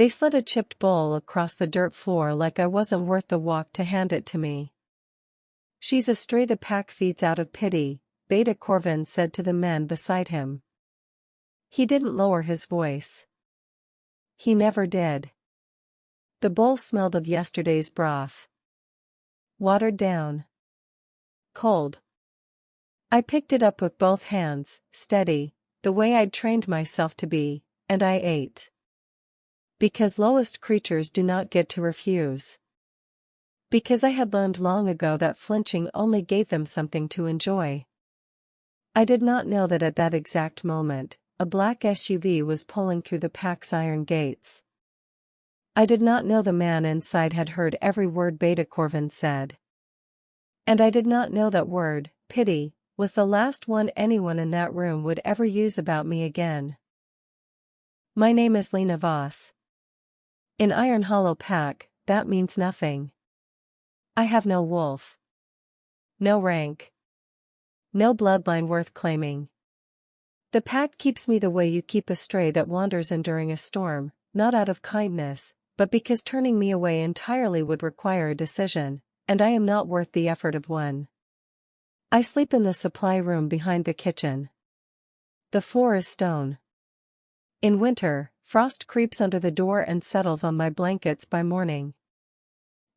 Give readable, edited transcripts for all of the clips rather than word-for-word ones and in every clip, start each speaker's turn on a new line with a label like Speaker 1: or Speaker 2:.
Speaker 1: They slid a chipped bowl across the dirt floor like I wasn't worth the walk to hand it to me. "She's a stray the pack feeds out of pity," Beta Corvin said to the men beside him. He didn't lower his voice. He never did. The bowl smelled of yesterday's broth. Watered down. Cold. I picked it up with both hands, steady, the way I'd trained myself to be, and I ate. Because lowest creatures do not get to refuse. Because I had learned long ago that flinching only gave them something to enjoy. I did not know that at that exact moment, a black SUV was pulling through the pack's iron gates. I did not know the man inside had heard every word Beta Corvin said. And I did not know that word, pity, was the last one anyone in that room would ever use about me again. My name is Lena Voss. In Iron Hollow Pack, that means nothing. I have no wolf. No rank. No bloodline worth claiming. The pack keeps me the way you keep a stray that wanders enduring a storm, not out of kindness, but because turning me away entirely would require a decision, and I am not worth the effort of one. I sleep in the supply room behind the kitchen. The floor is stone. In winter, frost creeps under the door and settles on my blankets by morning.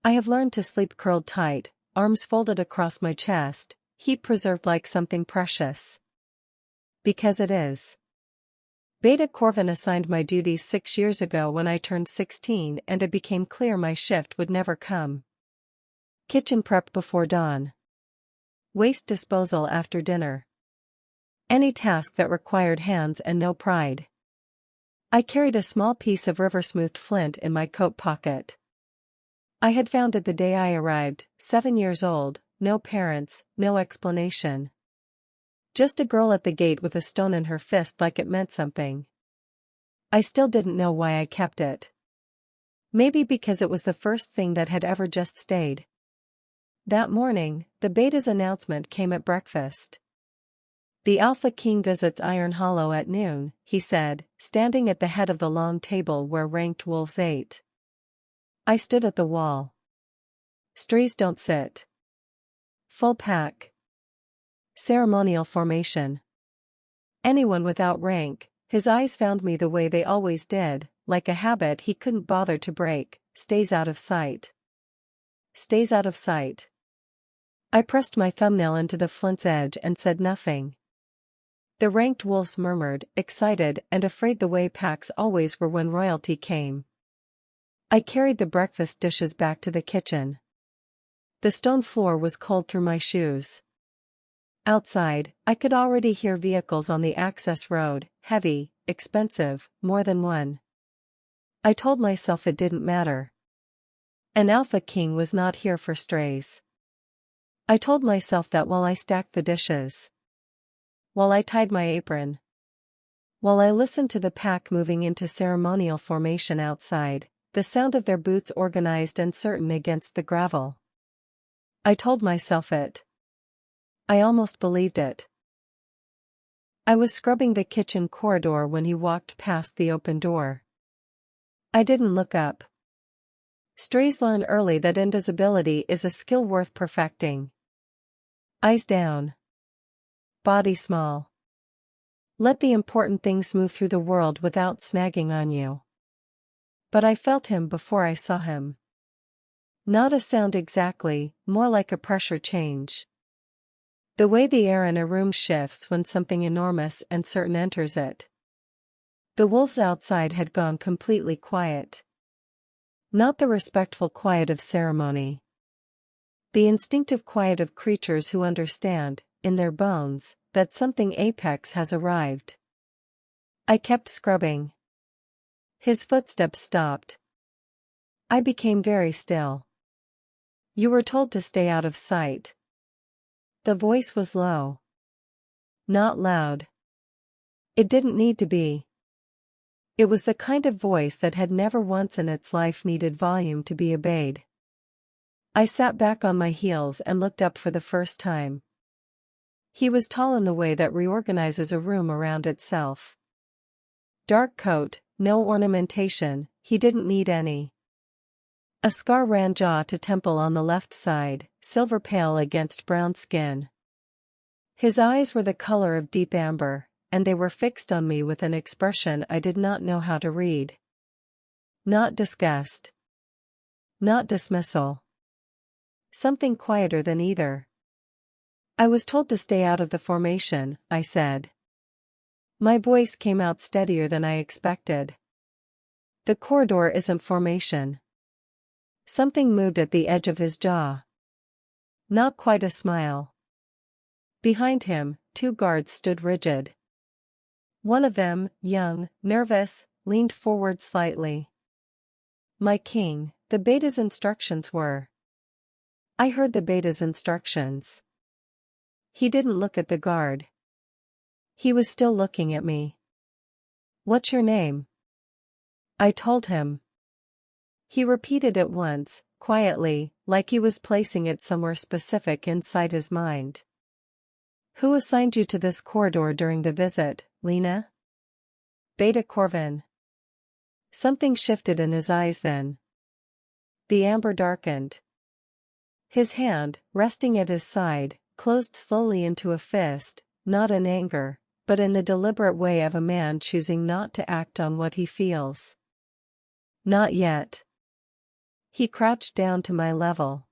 Speaker 1: I have learned to sleep curled tight, arms folded across my chest, heat preserved like something precious. Because it is. Beta Corvin assigned my duties 6 years ago when I turned 16 and it became clear my shift would never come. Kitchen prep before dawn. Waste disposal after dinner. Any task that required hands and no pride. I carried a small piece of river-smoothed flint in my coat pocket. I had found it the day I arrived, 7 years old, no parents, no explanation. Just a girl at the gate with a stone in her fist like it meant something. I still didn't know why I kept it. Maybe because it was the first thing that had ever just stayed. That morning, the beta's announcement came at breakfast. "The Alpha King visits Iron Hollow at noon," he said, standing at the head of the long table where ranked wolves ate. I stood at the wall. Strays don't sit. Full pack. Ceremonial formation. Anyone without rank, his eyes found me the way they always did, like a habit he couldn't bother to break, stays out of sight. Stays out of sight. I pressed my thumbnail into the flint's edge and said nothing. The ranked wolves murmured, excited and afraid the way packs always were when royalty came. I carried the breakfast dishes back to the kitchen. The stone floor was cold through my shoes. Outside, I could already hear vehicles on the access road, heavy, expensive, more than one. I told myself it didn't matter. An Alpha King was not here for strays. I told myself that while I stacked the dishes. While I tied my apron. While I listened to the pack moving into ceremonial formation outside, the sound of their boots organized and certain against the gravel. I told myself it. I almost believed it. I was scrubbing the kitchen corridor when he walked past the open door. I didn't look up. Strays learn early that invisibility is a skill worth perfecting. Eyes down. Body small. Let the important things move through the world without snagging on you. But I felt him before I saw him. Not a sound exactly, more like a pressure change. The way the air in a room shifts when something enormous and certain enters it. The wolves outside had gone completely quiet. Not the respectful quiet of ceremony. The instinctive quiet of creatures who understand, in their bones, that something apex has arrived. I kept scrubbing. His footsteps stopped. I became very still. "You were told to stay out of sight." The voice was low. Not loud. It didn't need to be. It was the kind of voice that had never once in its life needed volume to be obeyed. I sat back on my heels and looked up for the first time. He was tall in the way that reorganizes a room around itself. Dark coat, no ornamentation, he didn't need any. A scar ran jaw to temple on the left side, silver pale against brown skin. His eyes were the color of deep amber, and they were fixed on me with an expression I did not know how to read. Not disgust. Not dismissal. Something quieter than either. "I was told to stay out of the formation," I said. My voice came out steadier than I expected. "The corridor isn't formation." Something moved at the edge of his jaw. Not quite a smile. Behind him, 2 guards stood rigid. One of them, young, nervous, leaned forward slightly. "My king, the beta's instructions were." I heard the beta's instructions. He didn't look at the guard. He was still looking at me. "What's your name?" I told him. He repeated it once, quietly, like he was placing it somewhere specific inside his mind. "Who assigned you to this corridor during the visit, Lena?" "Beta Corvin." Something shifted in his eyes then. The amber darkened. His hand, resting at his side, closed slowly into a fist, not in anger, but in the deliberate way of a man choosing not to act on what he feels. "Not yet." He crouched down to my level.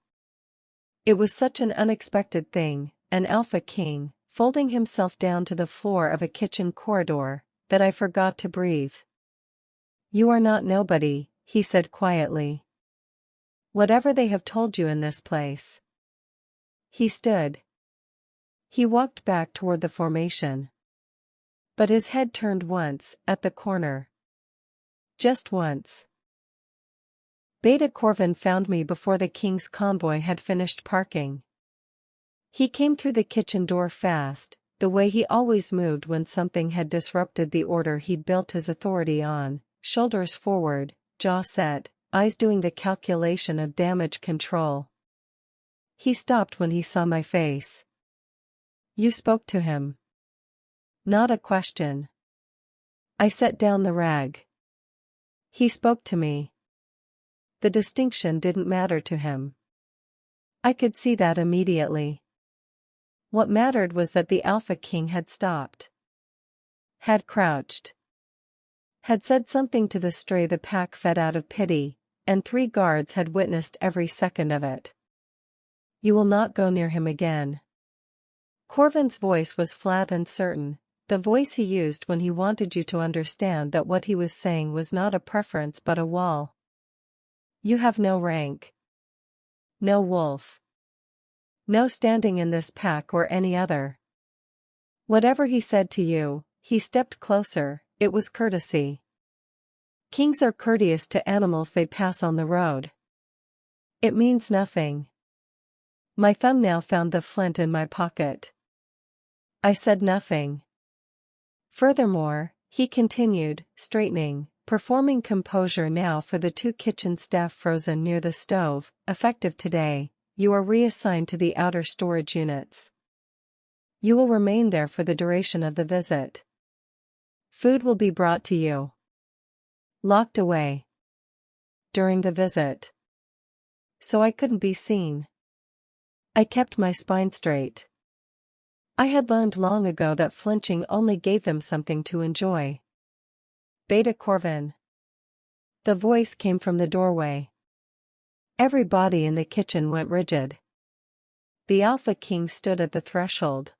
Speaker 1: It was such an unexpected thing, an alpha king, folding himself down to the floor of a kitchen corridor, that I forgot to breathe. "You are not nobody," he said quietly. "Whatever they have told you in this place." He stood. He walked back toward the formation. But his head turned once, at the corner. Just once. Beta Corvin found me before the king's convoy had finished parking. He came through the kitchen door fast, the way he always moved when something had disrupted the order he'd built his authority on, shoulders forward, jaw set, eyes doing the calculation of damage control. He stopped when he saw my face. "You spoke to him?" "Not a question." I set down the rag. "He spoke to me." The distinction didn't matter to him. I could see that immediately. What mattered was that the Alpha King had stopped. Had crouched. Had said something to the stray the pack fed out of pity, and 3 guards had witnessed every second of it. "You will not go near him again." Corvin's voice was flat and certain, the voice he used when he wanted you to understand that what he was saying was not a preference but a wall. "You have no rank. No wolf. No standing in this pack or any other. Whatever he said to you," he stepped closer, "it was courtesy. Kings are courteous to animals they pass on the road. It means nothing." My thumbnail found the flint in my pocket. I said nothing. "Furthermore," he continued, straightening, performing composure now for the 2 kitchen staff frozen near the stove, "effective today, you are reassigned to the outer storage units. You will remain there for the duration of the visit. Food will be brought to you. Locked away. During the visit. So I couldn't be seen." I kept my spine straight. I had learned long ago that flinching only gave them something to enjoy. "Beta Corvin." The voice came from the doorway. Every body in the kitchen went rigid. The Alpha King stood at the threshold.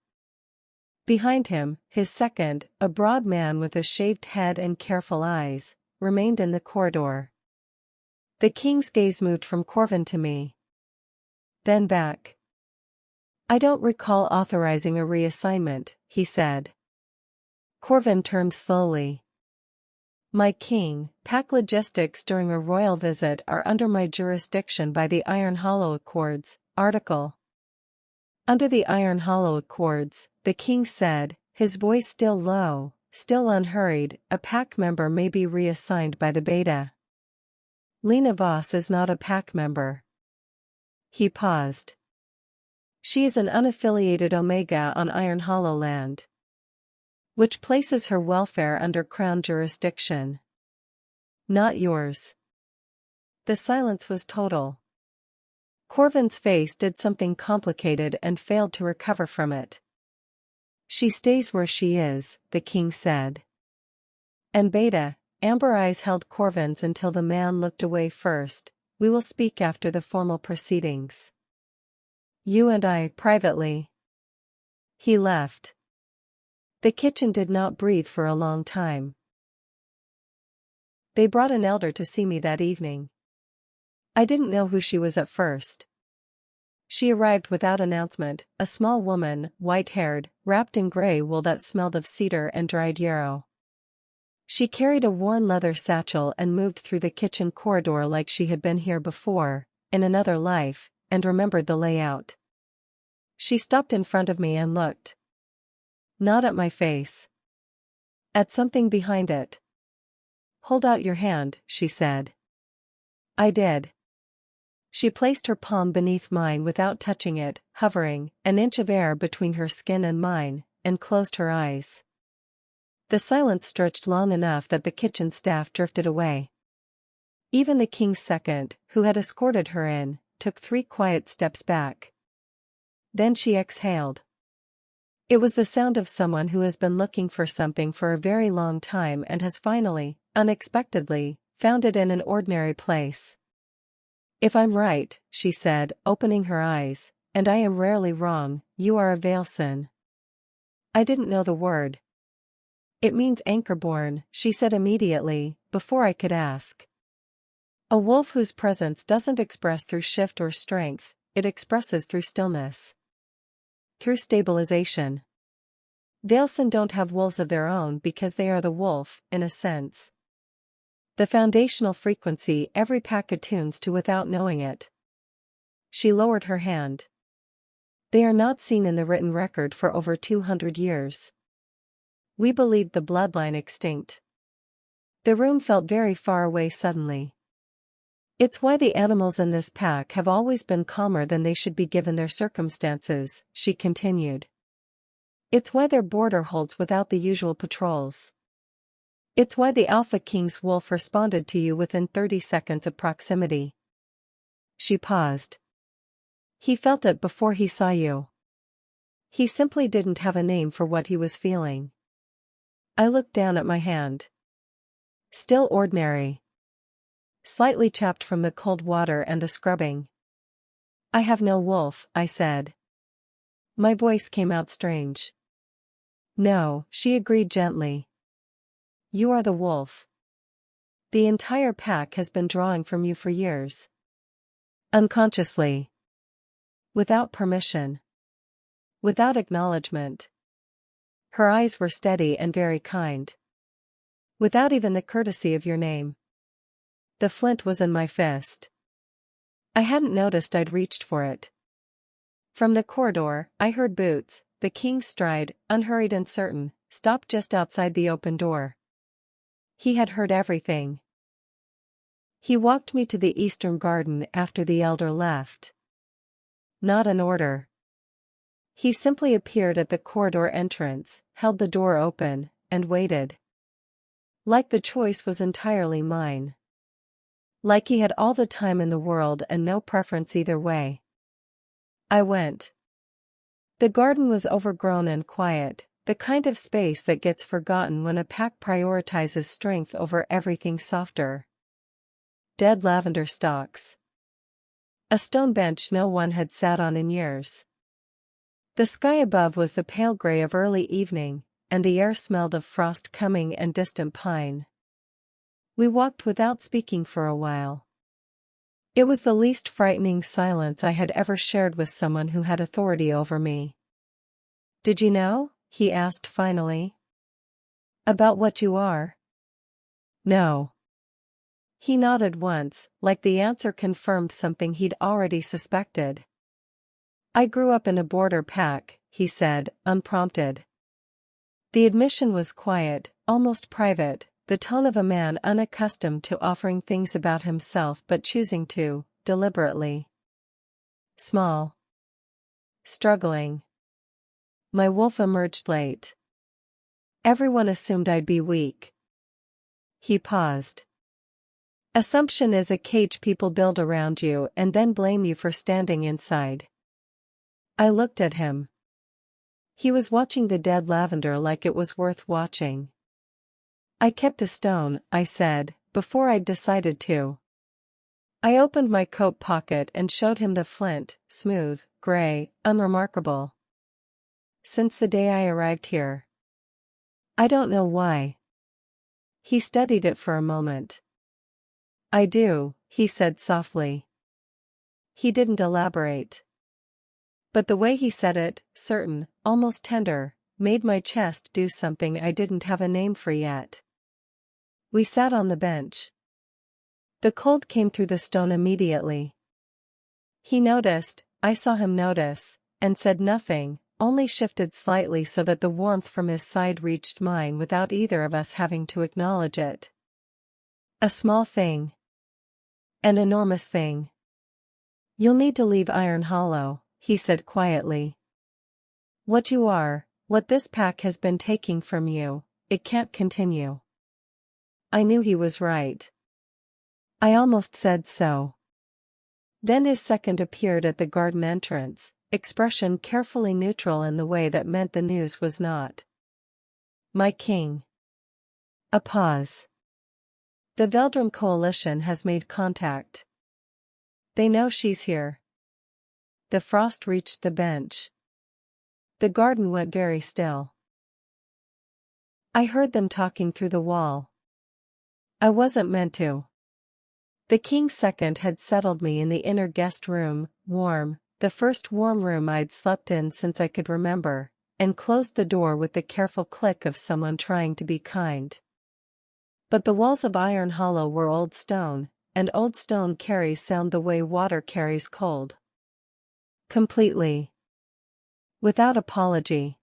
Speaker 1: Behind him, his second, a broad man with a shaved head and careful eyes, remained in the corridor. The king's gaze moved from Corvin to me. Then back. "I don't recall authorizing a reassignment," he said. Corvin turned slowly. "My king, pack logistics during a royal visit are under my jurisdiction by the Iron Hollow Accords, Article." "Under the Iron Hollow Accords," the king said, his voice still low, still unhurried, "a pack member may be reassigned by the Beta. Lena Voss is not a pack member." He paused. "She is an unaffiliated Omega on Iron Hollow land, which places her welfare under Crown jurisdiction. Not yours. The silence was total. Corvin's face did something complicated and failed to recover from it. She stays where she is, the king said. And Beta, amber eyes held Corvin's until the man looked away first. We will speak after the formal proceedings. You and I, privately. He left. The kitchen did not breathe for a long time. They brought an elder to see me that evening. I didn't know who she was at first. She arrived without announcement, a small woman, white-haired, wrapped in gray wool that smelled of cedar and dried yarrow. She carried a worn leather satchel and moved through the kitchen corridor like she had been here before, in another life, and remembered the layout. She stopped in front of me and looked. Not at my face. At something behind it. Hold out your hand, she said. I did. She placed her palm beneath mine without touching it, hovering, an inch of air between her skin and mine, and closed her eyes. The silence stretched long enough that the kitchen staff drifted away. Even the king's second, who had escorted her in, took 3 quiet steps back. Then she exhaled. It was the sound of someone who has been looking for something for a very long time and has finally, unexpectedly, found it in an ordinary place. If I'm right, she said, opening her eyes, and I am rarely wrong, you are a Valeson. I didn't know the word. It means anchor-born, she said immediately, before I could ask. A wolf whose presence doesn't express through shift or strength, it expresses through stillness. Through stabilization. Valeson don't have wolves of their own because they are the wolf, in a sense. The foundational frequency every pack attunes to without knowing it. She lowered her hand. They are not seen in the written record for over 200 years. We believed the bloodline extinct. The room felt very far away suddenly. It's why the animals in this pack have always been calmer than they should be given their circumstances, she continued. It's why their border holds without the usual patrols. It's why the Alpha King's wolf responded to you within 30 seconds of proximity. She paused. He felt it before he saw you. He simply didn't have a name for what he was feeling. I looked down at my hand. Still ordinary. Slightly chapped from the cold water and the scrubbing. I have no wolf, I said. My voice came out strange. No, she agreed gently. You are the wolf. The entire pack has been drawing from you for years. Unconsciously. Without permission. Without acknowledgement. Her eyes were steady and very kind. Without even the courtesy of your name. The flint was in my fist. I hadn't noticed I'd reached for it. From the corridor, I heard boots. The king's stride, unhurried and certain, stopped just outside the open door. He had heard everything. He walked me to the eastern garden after the elder left. Not an order. He simply appeared at the corridor entrance, held the door open, and waited. Like the choice was entirely mine. Like he had all the time in the world and no preference either way. I went. The garden was overgrown and quiet, the kind of space that gets forgotten when a pack prioritizes strength over everything softer. Dead lavender stalks. A stone bench no one had sat on in years. The sky above was the pale gray of early evening, and the air smelled of frost coming and distant pine. We walked without speaking for a while. It was the least frightening silence I had ever shared with someone who had authority over me. Did you know? He asked finally. About what you are? No. He nodded once, like the answer confirmed something he'd already suspected. I grew up in a border pack, he said, unprompted. The admission was quiet, almost private, the tone of a man unaccustomed to offering things about himself but choosing to, deliberately. Small. Struggling. My wolf emerged late. Everyone assumed I'd be weak. He paused. Assumption is a cage people build around you and then blame you for standing inside. I looked at him. He was watching the dead lavender like it was worth watching. I kept a stone, I said, before I'd decided to. I opened my coat pocket and showed him the flint, smooth, gray, unremarkable. Since the day I arrived here. I don't know why. He studied it for a moment. I do, he said softly. He didn't elaborate. But the way he said it, certain, almost tender, made my chest do something I didn't have a name for yet. We sat on the bench. The cold came through the stone immediately. He noticed, I saw him notice, and said nothing, only shifted slightly so that the warmth from his side reached mine without either of us having to acknowledge it. A small thing. An enormous thing. You'll need to leave Iron Hollow, he said quietly. What you are, what this pack has been taking from you, it can't continue. I knew he was right. I almost said so. Then his second appeared at the garden entrance, expression carefully neutral in the way that meant the news was not. My king. A pause. The Veldrum Coalition has made contact. They know she's here. The frost reached the bench. The garden went very still. I heard them talking through the wall. I wasn't meant to. The king's second had settled me in the inner guest room, warm, the first warm room I'd slept in since I could remember, and closed the door with the careful click of someone trying to be kind. But the walls of Iron Hollow were old stone, and old stone carries sound the way water carries cold. Completely. Without apology.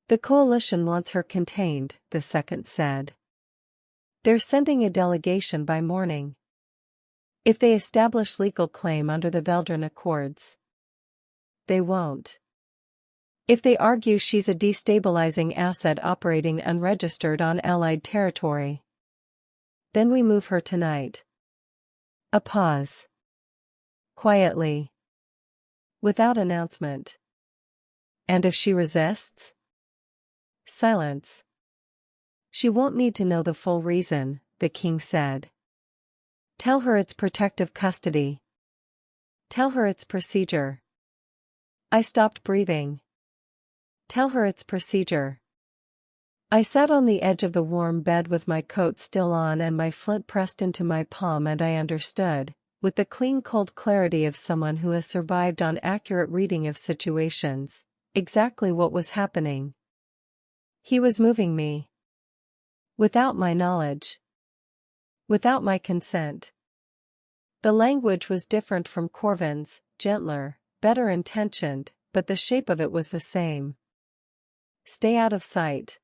Speaker 1: The coalition wants her contained, the second said. They're sending a delegation by morning. If they establish legal claim under the Veldran Accords. They won't. If they argue she's a destabilizing asset operating unregistered on Allied territory. Then we move her tonight. A pause. Quietly. Without announcement. And if she resists? Silence. She won't need to know the full reason, the king said. Tell her it's protective custody. Tell her it's procedure. I stopped breathing. Tell her it's procedure. I sat on the edge of the warm bed with my coat still on and my flint pressed into my palm, and I understood, with the clean cold clarity of someone who has survived on accurate reading of situations, exactly what was happening. He was moving me. Without my knowledge. Without my consent. The language was different from Corvin's, gentler, better intentioned, but the shape of it was the same. Stay out of sight.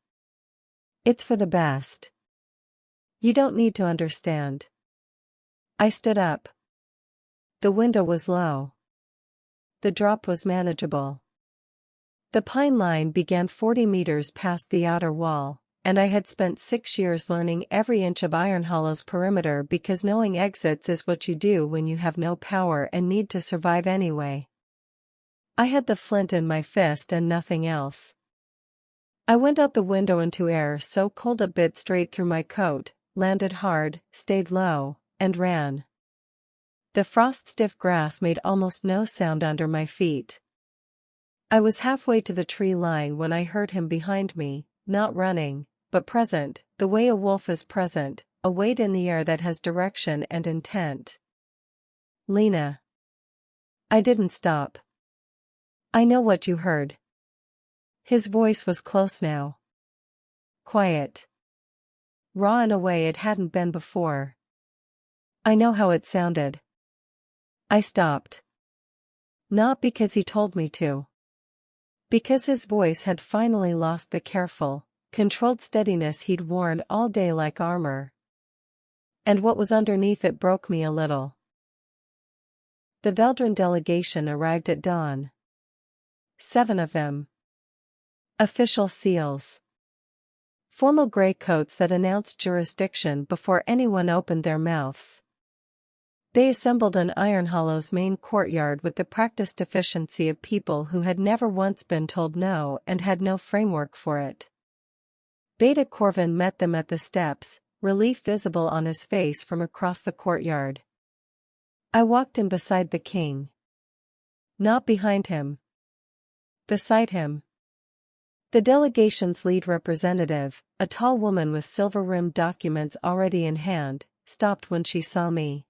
Speaker 1: It's for the best. You don't need to understand. I stood up. The window was low. The drop was manageable. The pine line began 40 meters past the outer wall, and I had spent 6 years learning every inch of Iron Hollow's perimeter because knowing exits is what you do when you have no power and need to survive anyway. I had the flint in my fist and nothing else. I went out the window into air so cold it bit straight through my coat, landed hard, stayed low, and ran. The frost-stiff grass made almost no sound under my feet. I was halfway to the tree line when I heard him behind me, not running, but present, the way a wolf is present, a weight in the air that has direction and intent. Lena. I didn't stop. I know what you heard. His voice was close now. Quiet. Raw in a way it hadn't been before. I know how it sounded. I stopped. Not because he told me to. Because his voice had finally lost the careful, controlled steadiness he'd worn all day like armor. And what was underneath it broke me a little. The Veldran delegation arrived at dawn. 7 of them. Official seals. Formal grey coats that announced jurisdiction before anyone opened their mouths. They assembled in Ironhollow's main courtyard with the practiced efficiency of people who had never once been told no and had no framework for it. Beta Corvin met them at the steps, relief visible on his face from across the courtyard. I walked in beside the king. Not behind him. Beside him. The delegation's lead representative, a tall woman with silver-rimmed documents already in hand, stopped when she saw me.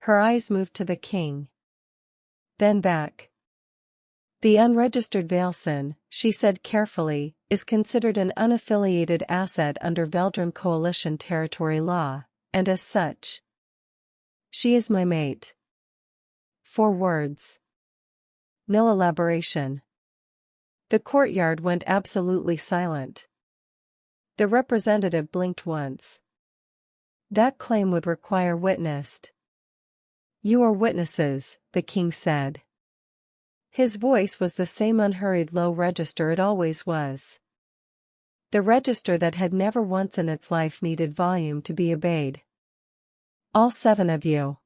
Speaker 1: Her eyes moved to the king. Then back. The unregistered Vailson, she said carefully, is considered an unaffiliated asset under Veldran Coalition territory law, and as such. She is my mate. 4 words. No elaboration. The courtyard went absolutely silent. The representative blinked once. That claim would require witnessed. You are witnesses, the king said. His voice was the same unhurried low register it always was. The register that had never once in its life needed volume to be obeyed. All 7 of you.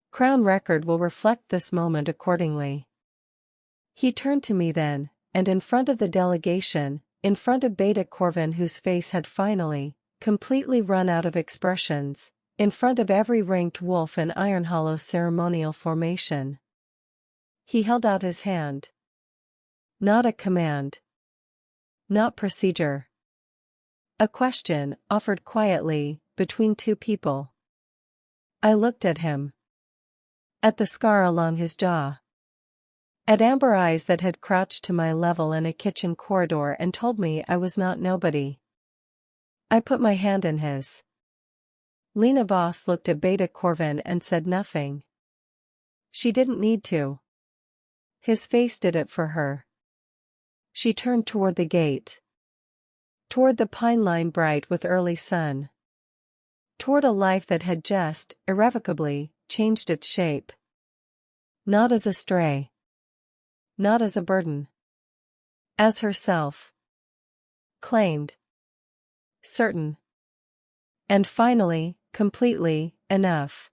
Speaker 1: Crown Record will reflect this moment accordingly. He turned to me then, and in front of the delegation, in front of Beta Corvin whose face had finally, completely run out of expressions, in front of every ranked wolf in Ironhollow's ceremonial formation. He held out his hand. Not a command. Not procedure. A question, offered quietly, between 2 people. I looked at him. At the scar along his jaw. At amber eyes that had crouched to my level in a kitchen corridor and told me I was not nobody. I put my hand in his. Lena Voss looked at Beta Corvin and said nothing. She didn't need to. His face did it for her. She turned toward the gate. Toward the pine line bright with early sun. Toward a life that had just, irrevocably, changed its shape. Not as a stray. Not as a burden. As herself. Claimed. Certain. And finally, completely, enough.